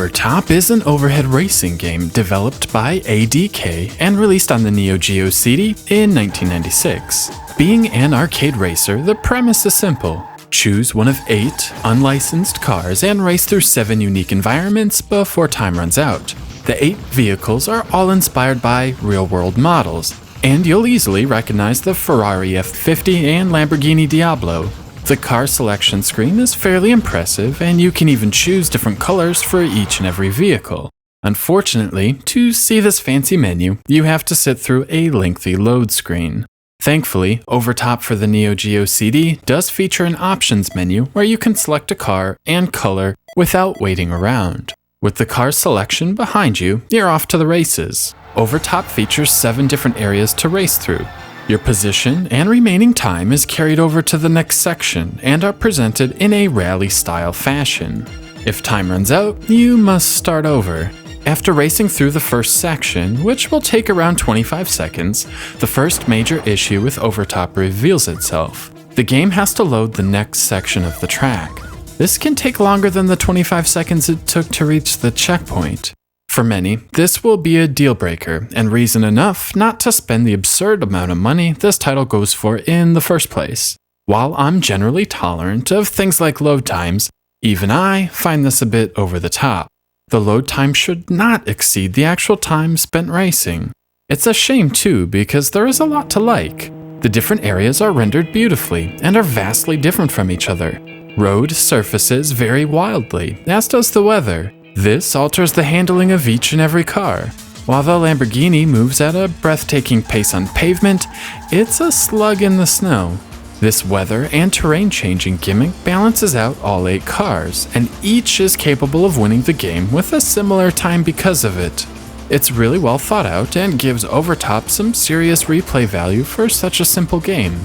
Overtop is an overhead racing game developed by ADK and released on the Neo Geo CD in 1996. Being an arcade racer, the premise is simple. Choose one of 8 unlicensed cars and race through 7 unique environments before time runs out. The 8 vehicles are all inspired by real-world models, and you'll easily recognize the Ferrari F50 and Lamborghini Diablo. The car selection screen is fairly impressive, and you can even choose different colors for each and every vehicle. Unfortunately, to see this fancy menu, you have to sit through a lengthy load screen. Thankfully, Overtop for the Neo Geo CD does feature an options menu where you can select a car and color without waiting around. With the car selection behind you, you're off to the races. Overtop features 7 different areas to race through. Your position and remaining time is carried over to the next section and are presented in a rally-style fashion. If time runs out, you must start over. After racing through the first section, which will take around 25 seconds, the first major issue with Overtop reveals itself. The game has to load the next section of the track. This can take longer than the 25 seconds it took to reach the checkpoint. For many, this will be a deal breaker, and reason enough not to spend the absurd amount of money this title goes for in the first place. While I'm generally tolerant of things like load times, even I find this a bit over the top. The load time should not exceed the actual time spent racing. It's a shame too, because there is a lot to like. The different areas are rendered beautifully and are vastly different from each other. Road surfaces vary wildly, as does the weather. This alters the handling of each and every car. While the Lamborghini moves at a breathtaking pace on pavement, it's a slug in the snow. This weather and terrain changing gimmick balances out all 8 cars, and each is capable of winning the game with a similar time because of it. It's really well thought out and gives Overtop some serious replay value for such a simple game.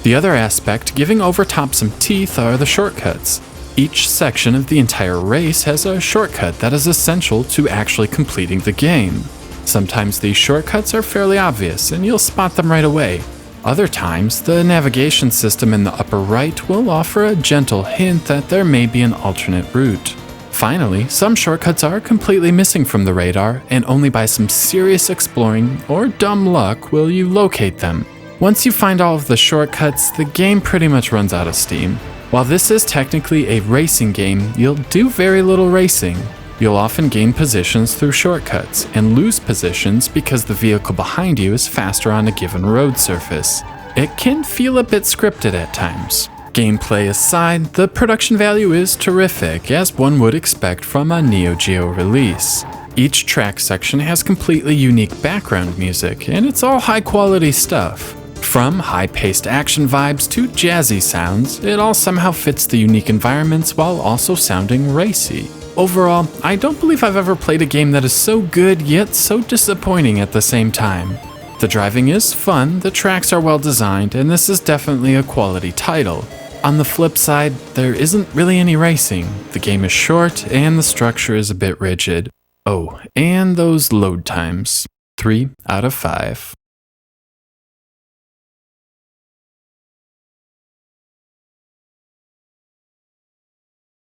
The other aspect giving Overtop some teeth are the shortcuts. Each section of the entire race has a shortcut that is essential to actually completing the game. Sometimes these shortcuts are fairly obvious and you'll spot them right away. Other times, the navigation system in the upper right will offer a gentle hint that there may be an alternate route. Finally, some shortcuts are completely missing from the radar, and only by some serious exploring or dumb luck will you locate them. Once you find all of the shortcuts, the game pretty much runs out of steam. While this is technically a racing game, you'll do very little racing. You'll often gain positions through shortcuts, and lose positions because the vehicle behind you is faster on a given road surface. It can feel a bit scripted at times. Gameplay aside, the production value is terrific, as one would expect from a Neo Geo release. Each track section has completely unique background music, and it's all high quality stuff. From high-paced action vibes to jazzy sounds, it all somehow fits the unique environments while also sounding racy. Overall, I don't believe I've ever played a game that is so good yet so disappointing at the same time. The driving is fun, the tracks are well designed, and this is definitely a quality title. On the flip side, there isn't really any racing. The game is short and the structure is a bit rigid. Oh, and those load times. 3 out of 5.